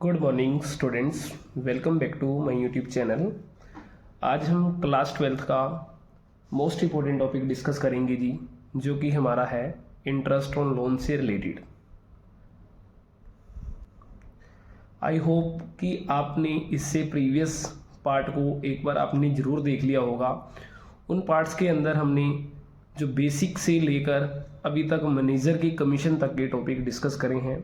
Good morning students, welcome back to my YouTube channel. आज हम class 12th का most important topic discuss करेंगे जी, जो कि हमारा है इंटरेस्ट ऑन लोन से रिलेटेड। आई होप कि आपने इससे प्रीवियस पार्ट को एक बार आपने ज़रूर देख लिया होगा। उन पार्ट्स के अंदर हमने जो बेसिक से लेकर अभी तक मैनेजर की कमीशन तक के टॉपिक डिस्कस करे हैं।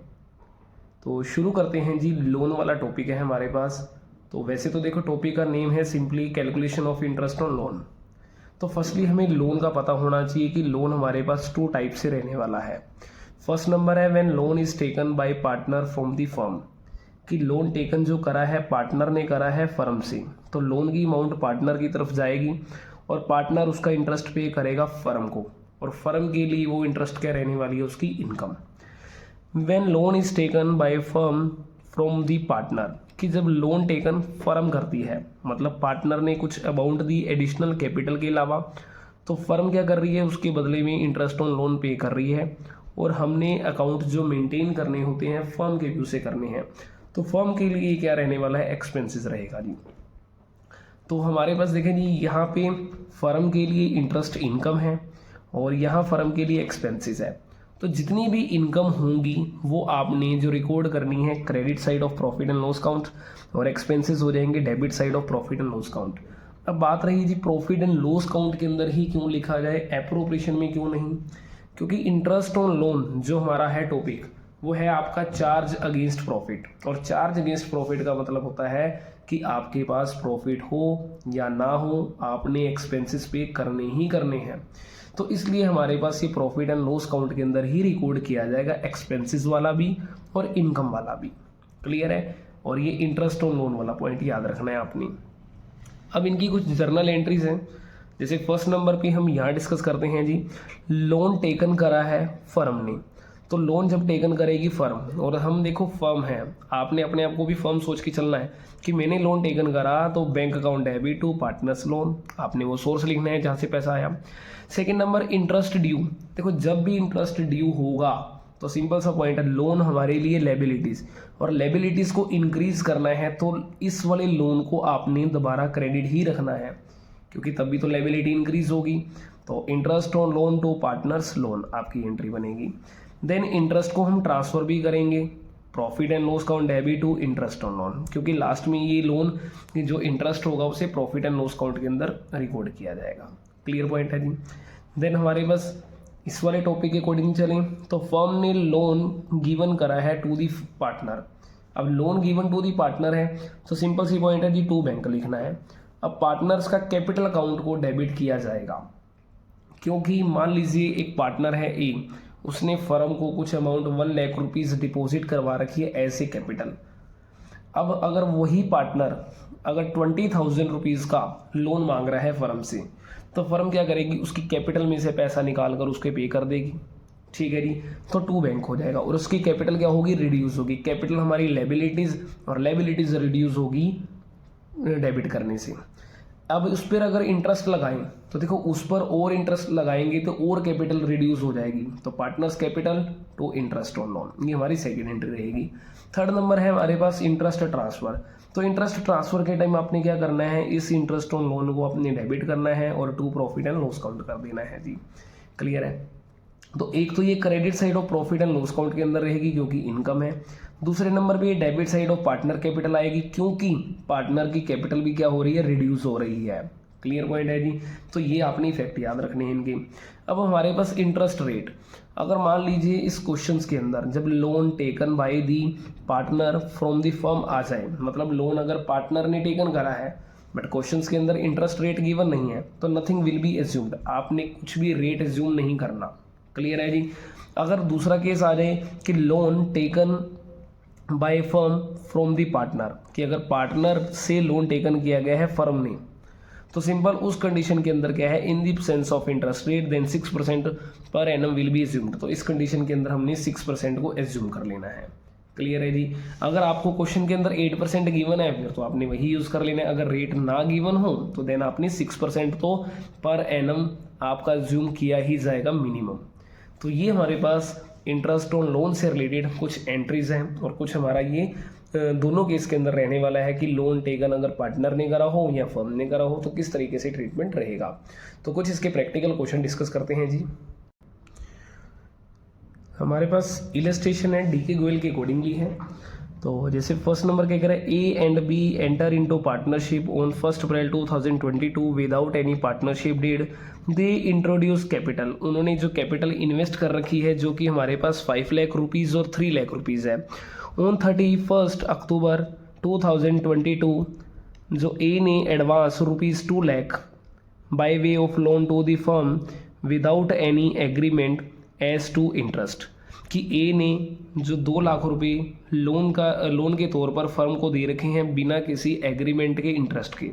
तो शुरू करते हैं जी। लोन वाला टॉपिक है हमारे पास। तो वैसे तो देखो, टॉपिक का नेम है simply calculation of interest on loan. तो फर्स्टली हमें लोन का पता होना चाहिए कि लोन हमारे पास टू टाइप से रहने वाला है। फर्स्ट नंबर है when loan is taken by partner from the firm, कि लोन टेकन जो करा है पार्टनर ने करा है फर्म से, तो लोन की अमाउंट पार्टनर की तरफ जाएगी और पार्टनर उसका इंटरेस्ट पे करेगा फर्म को, और फर्म के लिए वो इंटरेस्ट क्या रहने वाली है, उसकी income. When loan is taken by firm from the partner, कि जब लोन टेकन फर्म करती है, मतलब पार्टनर ने कुछ अमाउंट दी एडिशनल कैपिटल के अलावा, तो फर्म क्या कर रही है, उसके बदले में इंटरेस्ट ऑन लोन पे कर रही है। और हमने अकाउंट जो मेंटेन करने होते हैं फर्म के व्यू से करने हैं, तो फर्म के लिए क्या रहने वाला है, एक्सपेंसेस रहेगा जी। तो हमारे पास देखें जी, यहाँ पे फर्म के लिए इंटरेस्ट इनकम है और यहाँ फर्म के लिए एक्सपेंसेस है। तो जितनी भी इनकम होंगी वो आपने जो रिकॉर्ड करनी है credit side of profit and loss count, और एक्सपेंसेस हो जाएंगे debit side of profit and loss count. अब बात रही जी प्रॉफिट एंड लॉस काउंट के अंदर ही क्यों लिखा जाए, एप्रोप्रिएशन में क्यों नहीं? क्योंकि इंटरेस्ट ऑन लोन जो हमारा है टॉपिक, वो है आपका चार्ज अगेंस्ट प्रॉफिट। और चार्ज अगेंस्ट प्रॉफिट का मतलब होता है कि आपके पास प्रॉफिट हो या ना हो, आपने एक्सपेंसेस पे करने ही करने हैं। तो इसलिए हमारे पास ये प्रॉफिट एंड लॉस काउंट के अंदर ही रिकॉर्ड किया जाएगा, एक्सपेंसेस वाला भी और इनकम वाला भी। क्लियर है? और ये इंटरेस्ट ऑन लोन वाला पॉइंट याद रखना है आपने। अब इनकी कुछ जर्नल एंट्रीज हैं। जैसे फर्स्ट नंबर पे हम यहाँ डिस्कस करते हैं जी, लोन टेकन करा है फर्म ने। तो लोन जब टेकन करेगी फर्म, और हम देखो फर्म है, आपने अपने आप को भी फर्म सोच के चलना है कि मैंने लोन टेकन करा, तो bank account debit to partners loan, आपने वो सोर्स लिखना है जहाँ से पैसा आया। Second number interest due. देखो जब भी इंटरेस्ट ड्यू होगा तो सिंपल सा पॉइंट है, लोन हमारे लिए लेबिलिटीज, और लेबिलिटीज को इंक्रीज करना है तो इस वाले लोन को आपने दोबारा क्रेडिट ही रखना है, क्योंकि तभी तो लेबिलिटी इंक्रीज होगी। तो interest on loan to partners loan आपकी एंट्री बनेगी। देन इंटरेस्ट को हम ट्रांसफर भी करेंगे, profit and loss account debit to interest on loan, क्योंकि लास्ट में ये लोन जो इंटरेस्ट होगा उसे प्रॉफिट एंड लॉस काउंट के अंदर रिकॉर्ड किया जाएगा। क्लियर पॉइंट है जी। देन हमारे पास इस वाले टॉपिक के अकॉर्डिंग चलें तो फर्म ने लोन गिवन करा है टू दी पार्टनर। अब loan given to the partner है तो सिंपल सी पॉइंट है जी, टू बैंक लिखना है। अब पार्टनर्स का कैपिटल अकाउंट को डेबिट किया जाएगा, क्योंकि मान लीजिए एक पार्टनर है ए, उसने फर्म को कुछ अमाउंट 1 लाख रुपीज़ डिपॉजिट करवा रखी है ऐसे कैपिटल। अब अगर वही पार्टनर अगर 20,000 रुपीज़ का लोन मांग रहा है फर्म से, तो फर्म क्या करेगी, उसकी कैपिटल में से पैसा निकाल कर उसके पे कर देगी। ठीक है जी। तो टू बैंक हो जाएगा और उसकी कैपिटल क्या होगी, रिड्यूस होगी। कैपिटल हमारी लेबिलिटीज़, और लेबिलिटीज़ रिड्यूस होगी डेबिट करने से। अब उस पर अगर इंटरेस्ट लगाएं तो देखो उस पर और इंटरेस्ट लगाएंगे तो और कैपिटल रिड्यूस हो जाएगी। तो partners capital to interest on loan, ये हमारी सेकंड एंट्री रहेगी। थर्ड नंबर है हमारे पास इंटरेस्ट ट्रांसफर। तो इंटरेस्ट ट्रांसफर के टाइम आपने क्या करना है, इस इंटरेस्ट ऑन लोन को अपने डेबिट करना है और to profit and loss account कर देना है जी। क्लियर है? तो एक तो ये credit side of profit and loss count के अंदर रहेगी क्योंकि इनकम है। दूसरे नंबर पे ये debit side of partner capital आएगी, क्योंकि पार्टनर की कैपिटल भी क्या हो रही है, रिड्यूस हो रही है। क्लियर पॉइंट है जी। तो ये आपने इफेक्ट याद रखने हैं इनके। अब हमारे पास इंटरेस्ट रेट, अगर मान लीजिए इस क्वेश्चंस के अंदर जब loan taken by the partner from the firm आ जाए, मतलब लोन अगर पार्टनर ने टेकन करा है बट क्वेश्चंस के अंदर इंटरेस्ट रेट गिवन नहीं है, तो नथिंग विल बी एज्यूम्ड, आपने कुछ भी रेट एज्यूम नहीं करना। क्लियर है जी। अगर दूसरा केस आ जाए कि loan taken by firm from the partner, कि अगर पार्टनर से लोन टेकन किया गया है फर्म ने, तो सिंपल उस कंडीशन के अंदर क्या है, in the sense of interest rate then 6% पर एनम विल बी एज्यूम्ड। तो इस कंडीशन के अंदर हमने 6% को एज्यूम कर लेना है। क्लियर है जी। अगर आपको क्वेश्चन के अंदर 8% गिवन है फिर तो आपने वही यूज कर लेना है। अगर रेट ना गिवन हो तो देन आपने 6% तो पर एनम आपका एज्यूम किया ही जाएगा मिनिमम। तो ये हमारे पास इंटरेस्ट ऑन लोन से रिलेटेड कुछ एंट्रीज हैं और कुछ हमारा ये दोनों केस के अंदर रहने वाला है कि लोन टेकन अगर पार्टनर ने करा हो या फर्म ने करा हो तो किस तरीके से ट्रीटमेंट रहेगा। तो कुछ इसके प्रैक्टिकल क्वेश्चन डिस्कस करते हैं जी। हमारे पास इलस्ट्रेशन है डी के गोयल के अकॉर्डिंगली है। तो जैसे फर्स्ट नंबर क्या कह रहा है, A and B enter into partnership on 1 April 2022 without any partnership deed, they introduce capital. उन्होंने जो कैपिटल इन्वेस्ट कर रखी है जो कि हमारे पास 5 लाख रुपीज़ और 3 लाख रुपीज़ है। ऑन 31 अक्टूबर 2022 जो ए ने advance ₹2 lakh by way of loan to the firm without any agreement as to interest, कि ए ने जो 2 लाख रुपए लोन के तौर पर फर्म को दे रखे हैं बिना किसी एग्रीमेंट के इंटरेस्ट के।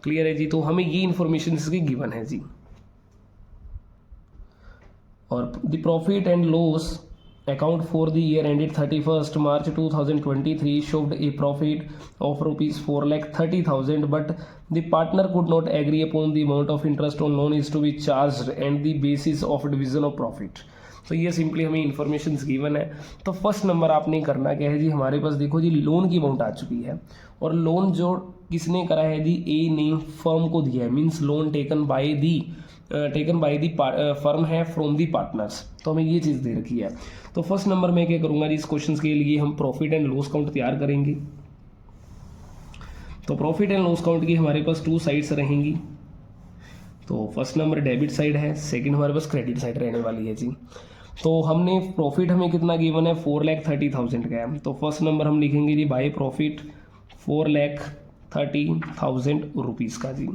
क्लियर है जी। तो हमें ये इन्फॉर्मेशन इसकी गिवन है जी। और the profit and loss account for the year ended 31 March 2023 showed a profit of ₹4,30,000 but the partner could not agree upon the amount of interest on loan is to be charged and the basis of division of profit। तो ये simply हमें information given है। तो first number आपने करना क्या है जी, हमारे पास देखो जी लोन की अमाउंट आ चुकी है और लोन जो किसने करा है जी, ए ने फर्म को दिया है, means loan taken by the firm है फ्रॉम दी पार्टनर्स। तो हमें ये चीज़ दे रखी है। तो फर्स्ट नंबर में क्या करूँगा जी, इस क्वेश्चन के लिए हम प्रॉफिट एंड लॉस काउंट तैयार करेंगे। तो प्रॉफिट एंड लॉस काउंट की हमारे पास 2 साइड्स रहेंगी। तो फर्स्ट नंबर डेबिट साइड है, सेकंड हमारे पास क्रेडिट साइड रहने वाली है जी। तो हमने प्रॉफिट हमें कितना गिवन है, 4,30,000 का है। तो फर्स्ट नंबर हम लिखेंगे जी बाय प्रॉफिट 4,30,000 रुपीज़ का जी।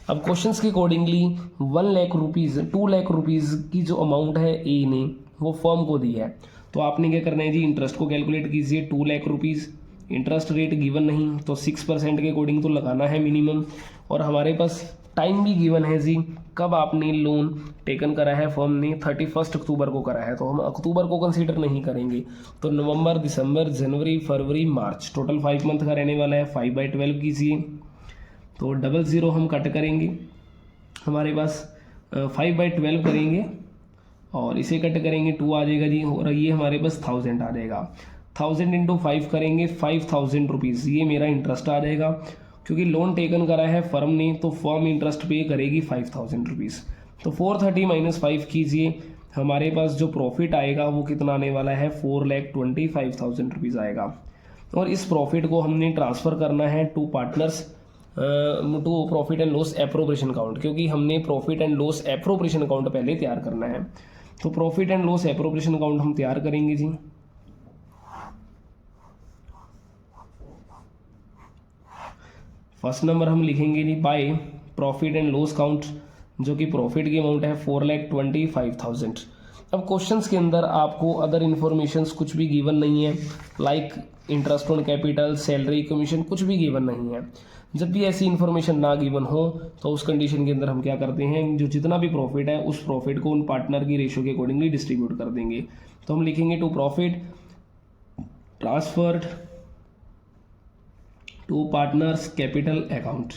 अब क्वेश्चंस के accordingly 1 lakh rupees 2 lakh rupees की जो अमाउंट है ए ने वो फर्म को दी है। तो आपने क्या करना है जी, इंटरेस्ट को कैलकुलेट कीजिए। 2 lakh rupees interest rate given नहीं तो 6% के अकॉर्डिंग तो लगाना है मिनिमम। और हमारे पास टाइम भी गिवन है जी, कब आपने लोन टेकन करा है फर्म ने, 31 अक्टूबर को करा है। तो हम अक्टूबर को कंसीडर नहीं करेंगे। तो नवंबर, दिसंबर, जनवरी, फरवरी, मार्च, टोटल 5 मंथ का रहने वाला है। 5/12 कीजिए तो 00 हम कट करेंगे, हमारे पास 5/12 करेंगे और इसे कट करेंगे 2 आ जाएगा जी। और ये हमारे पास 1000 आ जाएगा। 1000 इंटू 5 करेंगे 5000 रुपीज़, ये मेरा इंटरेस्ट आ जाएगा। क्योंकि लोन टेकन करा है फर्म ने तो फर्म इंटरेस्ट पे करेगी 5000 रुपीज़। तो 430 - 5 कीजिए, हमारे पास जो प्रॉफिट आएगा वो कितना आने वाला है, 4,25,000 रुपीज़ आएगा। और इस प्रॉफिट को हमने ट्रांसफ़र करना है to partners to profit and loss appropriation account, क्योंकि हमने profit and loss appropriation account पहले तैयार करना है। तो profit and loss appropriation account हम तैयार करेंगे जी। फर्स्ट नंबर हम लिखेंगे जी by profit and loss account, जो कि प्रॉफिट की अमाउंट है 4,25,000। अब क्वेश्चंस के अंदर आपको अदर इन्फॉर्मेशंस कुछ भी गिवन नहीं है, like interest on capital, salary, commission, कुछ भी गिवन नहीं है। जब भी ऐसी इन्फॉर्मेशन ना गिवन हो तो उस कंडीशन के अंदर हम क्या करते हैं, जो जितना भी प्रॉफिट है उस प्रॉफिट को उन पार्टनर की रेशियो के अकॉर्डिंगली डिस्ट्रीब्यूट कर देंगे। तो हम लिखेंगे to profit transferred to partners capital account.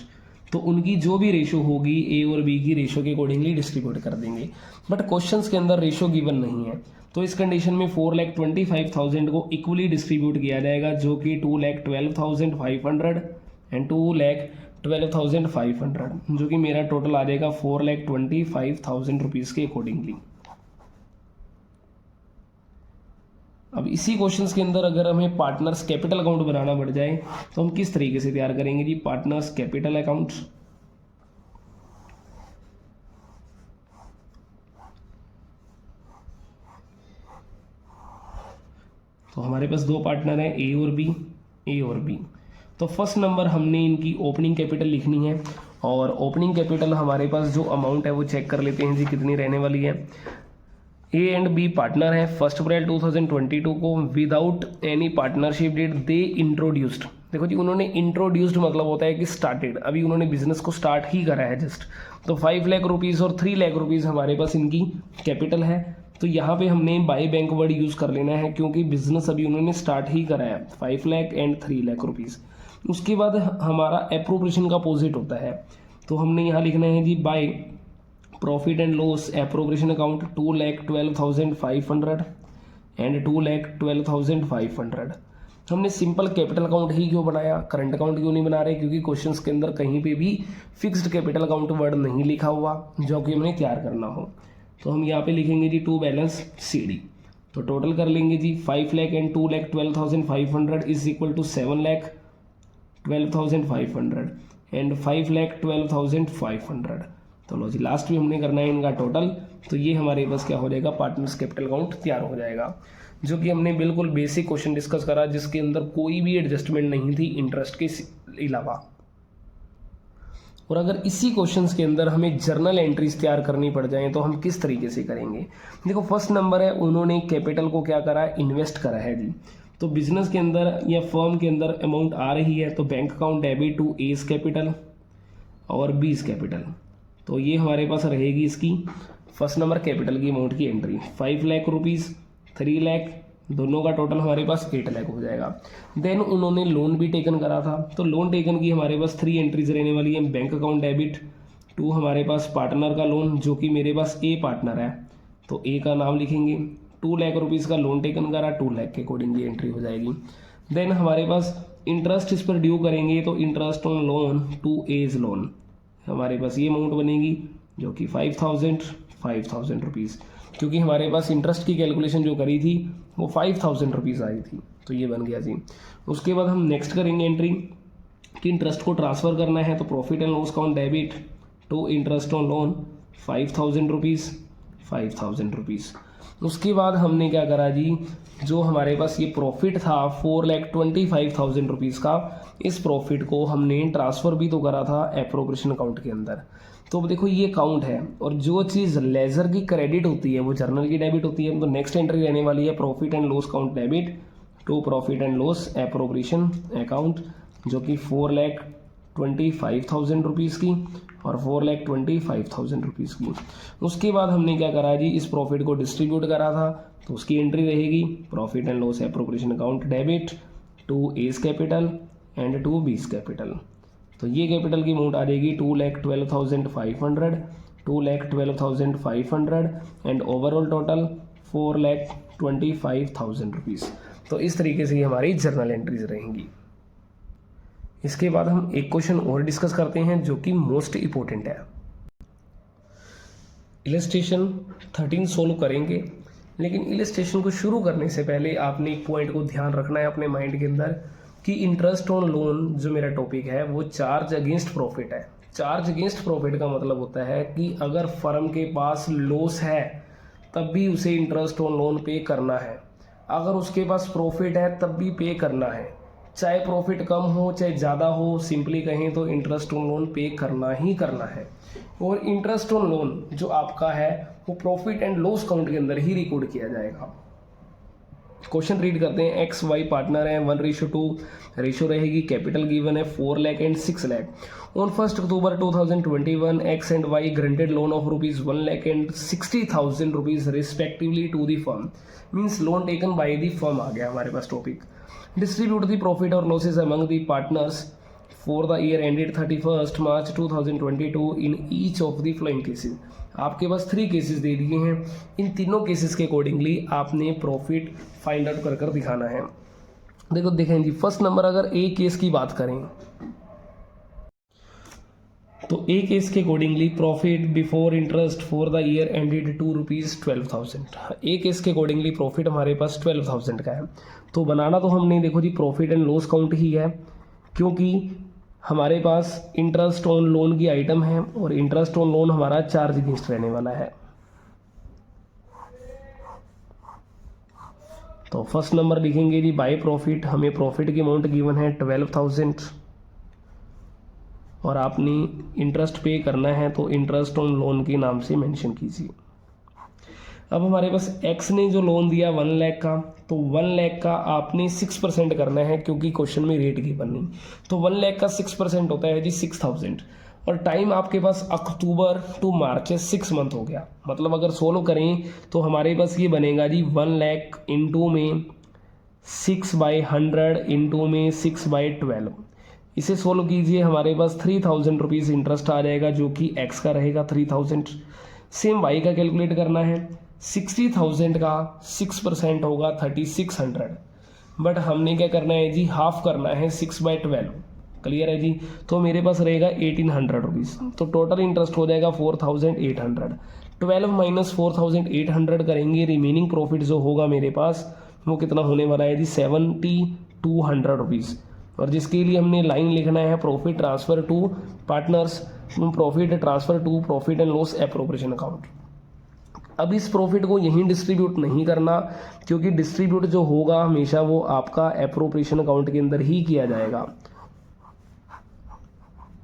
तो उनकी जो भी रेशो होगी ए और बी की रेशो के अकॉर्डिंगली डिस्ट्रीब्यूट कर देंगे। बट क्वेश्चंस के अंदर रेशो गिवन नहीं है, तो इस कंडीशन में 4,25,000 को इक्वली डिस्ट्रीब्यूट किया जाएगा, जो कि 2,12,500 एंड 2,12,500, जो कि मेरा टोटल आ जाएगा 4,25,000 रुपीज़ के अकॉर्डिंगली। अब इसी क्वेश्चंस के अंदर अगर हमें पार्टनर्स कैपिटल अकाउंट बनाना पड़ जाए तो हम किस तरीके से तैयार करेंगे जी, पार्टनर्स कैपिटल अकाउंट। तो हमारे पास 2 पार्टनर हैं ए और बी। तो फर्स्ट नंबर हमने इनकी ओपनिंग कैपिटल लिखनी है और ओपनिंग कैपिटल हमारे पास जो अमाउंट है वो चेक कर लेते हैं जी कितनी रहने वाली है। ए एंड बी पार्टनर है। 1 अप्रैल 2022 को without any partnership deed they introduced. देखो जी, उन्होंने इंट्रोड्यूस्ड मतलब होता है कि स्टार्टेड, अभी उन्होंने बिजनेस को स्टार्ट ही करा है जस्ट। तो 5 लाख रुपीज़ और 3 लाख रुपीज़ हमारे पास इनकी कैपिटल है। तो यहाँ पे हमने बाय बैंक वर्ड यूज़ कर लेना है, क्योंकि बिजनेस अभी उन्होंने स्टार्ट ही करा है। 5 लाख एंड 3 लाख रुपीज़। उसके बाद हमारा एप्रोप्रिएशन का अपोजिट होता है, तो हमने यहाँ लिखना है जी by profit and loss appropriation account 2,12,500 and 2,12,500। हमने सिंपल कैपिटल अकाउंट ही क्यों बनाया, करंट अकाउंट क्यों नहीं बना रहे, क्योंकि क्वेश्चंस के अंदर कहीं पे भी फिक्स्ड कैपिटल अकाउंट वर्ड नहीं लिखा हुआ जो कि हमें तैयार करना हो। तो हम यहाँ पे लिखेंगे जी टू बैलेंस CD। तो टोटल कर लेंगे जी 5 lakh and 2 lakh 12,500 is equal to 7 lakh 12,500 and 5 lakh 12,500। तो लो जी लास्ट में हमने करना है इनका टोटल। तो ये हमारे पास क्या हो जाएगा, पार्टनर्स कैपिटल अकाउंट तैयार हो जाएगा, जो कि हमने बिल्कुल बेसिक क्वेश्चन डिस्कस करा जिसके अंदर कोई भी एडजस्टमेंट नहीं थी इंटरेस्ट के अलावा। और अगर इसी क्वेश्चंस के अंदर हमें जर्नल एंट्रीज तैयार करनी पड़ जाए तो हम किस तरीके से करेंगे। देखो फर्स्ट नंबर है, उन्होंने कैपिटल को क्या करा, इन्वेस्ट करा है जी। तो बिजनेस के अंदर या फर्म के अंदर अमाउंट आ रही है तो bank account debit to A's capital और बीज कैपिटल। तो ये हमारे पास रहेगी इसकी फर्स्ट नंबर कैपिटल की अमाउंट की एंट्री 5 लाख रुपीज़, 3 लाख, दोनों का टोटल हमारे पास 8 लाख हो जाएगा। देन उन्होंने लोन भी टेकन करा था, तो लोन टेकन की हमारे पास 3 एंट्रीज रहने वाली है। बैंक अकाउंट डेबिट टू हमारे पास पार्टनर का लोन, जो कि मेरे पास ए पार्टनर है, तो ए का नाम लिखेंगे। 2 लाख रुपीज़ का लोन टेकन करा, 2 लाख के अकॉर्डिंग ये एंट्री हो जाएगी। देन हमारे पास इंटरेस्ट इस पर ड्यू करेंगे, तो interest on loan to A's loan हमारे पास ये अमाउंट बनेगी, जो कि 5,000 रुपीज़, क्योंकि हमारे पास इंटरेस्ट की कैलकुलेशन जो करी थी वो 5,000 रुपीज़ आई थी, तो ये बन गया जी। उसके बाद हम नेक्स्ट करेंगे एंट्री कि इंटरेस्ट को ट्रांसफ़र करना है, तो profit and loss account debit to interest on loan 5,000 rupees. उसके बाद हमने क्या करा जी, जो हमारे पास ये प्रॉफिट था 4,25,000 रुपीज़ का, इस प्रॉफिट को हमने ट्रांसफ़र भी तो करा था एप्रोप्रिएशन अकाउंट के अंदर। तो अब देखो ये अकाउंट है, और जो चीज़ लेजर की क्रेडिट होती है वो जर्नल की डेबिट होती है। तो नेक्स्ट एंट्री रहने वाली है profit and loss account debit to profit and loss appropriation account, जो कि 4,25,000 रुपीज़ की और 4,25,000 रुपीज़ की। उसके बाद हमने क्या करा जी, इस प्रॉफिट को डिस्ट्रीब्यूट करा था, तो उसकी एंट्री रहेगी profit and loss appropriation account debit to A's capital and to B's capital. तो ये कैपिटल की अमाउंट आ जाएगी 2,12,500 एंड ओवरऑल टोटल 4,25,000 रुपीज़। तो इस तरीके से ये हमारी जर्नल एंट्रीज रहेंगी। इसके बाद हम एक क्वेश्चन और डिस्कस करते हैं जो कि मोस्ट इम्पोर्टेंट है। इलस्ट्रेशन 13 सोल्व करेंगे, लेकिन इलस्ट्रेशन को शुरू करने से पहले आपने एक पॉइंट को ध्यान रखना है अपने माइंड के अंदर कि इंटरेस्ट ऑन लोन जो मेरा टॉपिक है वो चार्ज अगेंस्ट प्रॉफिट है। चार्ज अगेंस्ट प्रॉफिट का मतलब होता है कि अगर फर्म के पास लॉस है तब भी उसे इंटरेस्ट ऑन लोन पे करना है, अगर उसके पास प्रॉफिट है तब भी पे करना है, चाहे प्रॉफिट कम हो चाहे ज़्यादा हो, सिंपली कहें तो इंटरेस्ट ऑन लोन पे करना ही करना है। और इंटरेस्ट ऑन लोन जो आपका है वो प्रॉफिट एंड लॉस अकाउंट के अंदर ही रिकॉर्ड किया जाएगा। क्वेश्चन रीड करते हैं। एक्स वाई पार्टनर है, 1:2 रेशियो रहेगी। कैपिटल गिवन है 4 lakh and 6 lakh. On 1 October 2021 X and Y granted loan of ₹1 lakh and 60,000 rupees respectively to the firm. Means loan taken by the firm आ गया हमारे पास टॉपिक। डिस्ट्रीब्यूट दी प्रॉफिट और losses among the partners for the year ended 31 March 2022 in each of the following cases. आपके पास 3 cases they दिए हैं, इन तीनों केसेस के अकॉर्डिंगली आपने प्रॉफिट फाइंड आउट कर दिखाना है। देखो देखें जी, फर्स्ट नंबर अगर ए केस की बात करें तो ए केस के accordingly profit before interest for the year ended ₹12,000। A case के अकॉर्डिंगली प्रॉफिट हमारे पास 12,000 का है। तो बनाना तो हमने देखो जी प्रॉफिट एंड लॉस काउंट ही है, क्योंकि हमारे पास इंटरेस्ट ऑन लोन की आइटम है और इंटरेस्ट ऑन लोन हमारा चार्ज अगेंस्ट रहने वाला है। तो फर्स्ट नंबर लिखेंगे जी बाय प्रॉफिट। हमें प्रॉफिट की अमाउंट गिवन है 12,000 और आपने इंटरेस्ट पे करना है तो इंटरेस्ट ऑन लोन के नाम से मेंशन कीजिए। अब हमारे पास एक्स ने जो लोन दिया 1 लाख का, तो 1 लाख का आपने 6% करना है, क्योंकि क्वेश्चन में रेट गिवन नहीं। तो 1 लाख का 6% होता है जी 6,000 और टाइम आपके पास अक्टूबर टू मार्च है, 6 मंथ हो गया। मतलब अगर सोल्व करें तो हमारे पास ये बनेगा जी 1 लाख इंटू में 6/100 इंटू में 6/12। इसे सोल्व कीजिए, हमारे पास 3,000 रुपीज़ इंटरेस्ट आ जाएगा जो कि एक्स का रहेगा 3,000। सेम वाई का कैलकुलेट करना है। 60,000 का 6% होगा 3,600। बट हमने क्या करना है जी, हाफ करना है 6/12। क्लियर है जी। तो मेरे पास रहेगा 1800 रुपीज़, तो टोटल इंटरेस्ट हो जाएगा 4800। 12 माइनस 4800 करेंगे, रिमेनिंग प्रॉफिट जो होगा मेरे पास वो कितना होने वाला है जी, 7200 रुपीज़। और जिसके लिए हमने लाइन लिखना है profit transfer to partners, profit transfer to profit and loss appropriation account. अब इस प्रॉफिट को यहीं डिस्ट्रीब्यूट नहीं करना, क्योंकि डिस्ट्रीब्यूट जो होगा हमेशा वो आपका एप्रोप्रिएशन अकाउंट के अंदर ही किया जाएगा।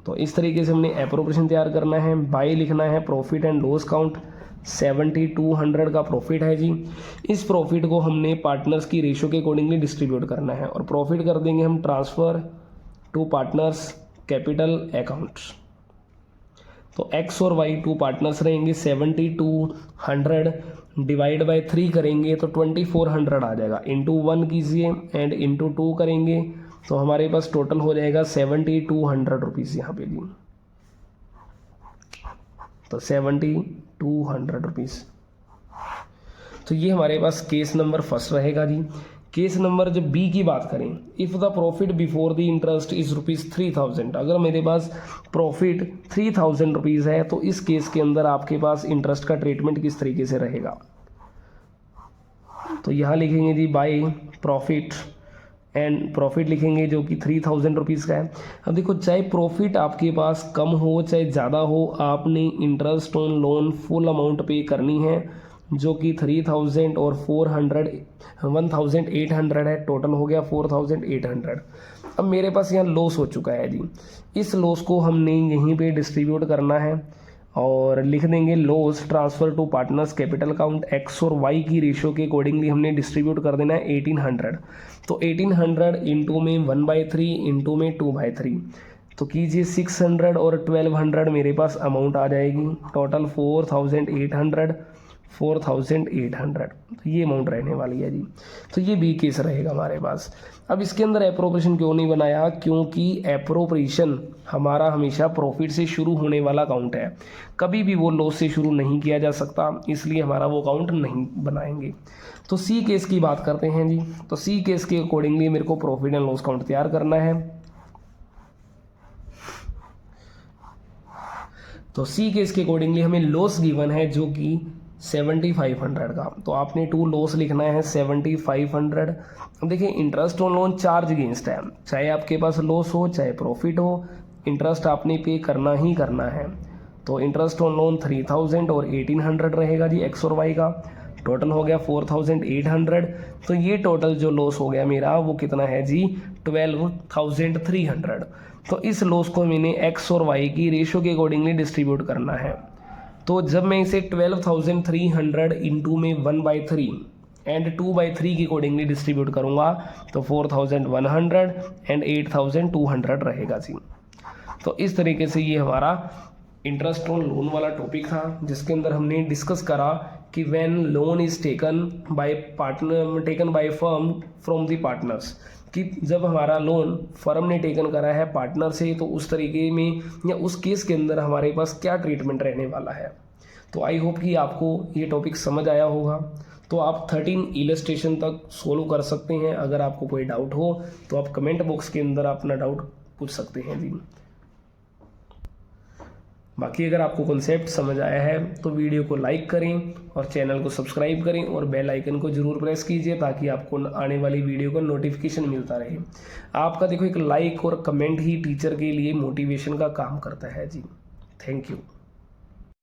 तो इस तरीके से हमने एप्रोप्रिएशन तैयार करना है। बाय लिखना है प्रॉफिट एंड लॉस अकाउंट, 7200 का प्रॉफिट है जी। इस प्रॉफिट को हमने पार्टनर्स की रेशियो के अकॉर्डिंगली डिस्ट्रीब्यूट करना है, और प्रॉफिट कर देंगे हम transfer to partners capital accounts. तो एक्स और वाई टू पार्टनर्स रहेंगे, 7200 डिवाइड बाय 3 करेंगे तो 2400 आ जाएगा। इंटू 1 कीजिए एंड इंटू 2 करेंगे तो हमारे पास टोटल हो जाएगा 7200 रुपीज़ यहाँ पे जी। तो 7200 रुपीज़। तो ये हमारे पास केस नंबर फर्स्ट रहेगा जी। केस नंबर जब बी की बात करें, if the profit before the interest is ₹3000, अगर मेरे पास प्रॉफिट 3000 रुपीज़ है तो इस केस के अंदर आपके पास इंटरेस्ट का ट्रीटमेंट किस तरीके से रहेगा। तो यहाँ लिखेंगे जी बाय प्रॉफिट एंड प्रॉफिट लिखेंगे जो कि 3000 रुपीज़ का है। अब देखो, चाहे प्रॉफिट आपके पास कम हो चाहे ज़्यादा हो, आपने interest on loan full amount पे करनी है, जो कि 3000 और 1800 है, टोटल हो गया 4800। अब मेरे पास यहाँ लॉस हो चुका है जी, इस लॉस को हमने यहीं पे डिस्ट्रीब्यूट करना है और लिख देंगे loss transfer to partners capital account. X और वाई की रेशियो के अकॉर्डिंगली हमने डिस्ट्रीब्यूट कर देना है 1800। तो 1800 इंटू में 1/3 इंटू में 2/3, तो कीजिए 600 और 1200 मेरे पास अमाउंट आ जाएगी, टोटल 4800। तो ये अमाउंट रहने वाली है जी। तो ये बी केस रहेगा हमारे पास। अब इसके अंदर एप्रोप्रिएशन क्यों नहीं बनाया, क्योंकि एप्रोप्रिएशन हमारा हमेशा प्रॉफिट से शुरू होने वाला अकाउंट है, कभी भी वो लॉस से शुरू नहीं किया जा सकता, इसलिए हमारा वो अकाउंट नहीं बनाएंगे। तो सी केस की बात करते हैं जी। तो सी केस के अकॉर्डिंगली मेरे को प्रॉफिट एंड लॉस अकाउंट तैयार करना है। तो सी केस के अकॉर्डिंगली हमें लॉस गिवन है जो कि 7500 का, तो आपने टू लॉस लिखना है 7500। अब देखिए, interest on loan charge against है, चाहे आपके पास लॉस हो चाहे प्रॉफिट हो, इंटरेस्ट आपने पे करना ही करना है। तो इंटरेस्ट ऑन लोन 3000 और 1800 रहेगा जी एक्स और वाई का, टोटल हो गया 4800। तो ये टोटल जो लॉस हो गया मेरा वो कितना है जी, 12300। तो इस लॉस को मैंने एक्स और वाई की रेशियो के अकॉर्डिंगली डिस्ट्रीब्यूट करना है। तो जब मैं इसे 12300 इंटू में 1/3 एंड 2/3 के अकॉर्डिंगली डिस्ट्रीब्यूट करूँगा तो 4100 एंड 8200 रहेगा जी। तो इस तरीके से ये हमारा इंटरेस्ट ऑन लोन वाला टॉपिक था, जिसके अंदर हमने डिस्कस करा कि when loan is taken by firm from the partners, कि जब हमारा लोन फर्म ने टेकन करा है पार्टनर से, तो उस तरीके में या उस केस के अंदर हमारे पास क्या ट्रीटमेंट रहने वाला है। तो आई होप कि आपको ये टॉपिक समझ आया होगा। तो आप 13 इलस्ट्रेशन तक सोल्व कर सकते हैं। अगर आपको कोई डाउट हो तो आप कमेंट बॉक्स के अंदर अपना डाउट पूछ सकते हैं जी। बाकी अगर आपको कॉन्सेप्ट समझ आया है तो वीडियो को लाइक करें और चैनल को सब्सक्राइब करें और बेल आइकन को जरूर प्रेस कीजिए, ताकि आपको आने वाली वीडियो का नोटिफिकेशन मिलता रहे। आपका देखो एक लाइक और कमेंट ही टीचर के लिए मोटिवेशन का काम करता है जी। Thank you.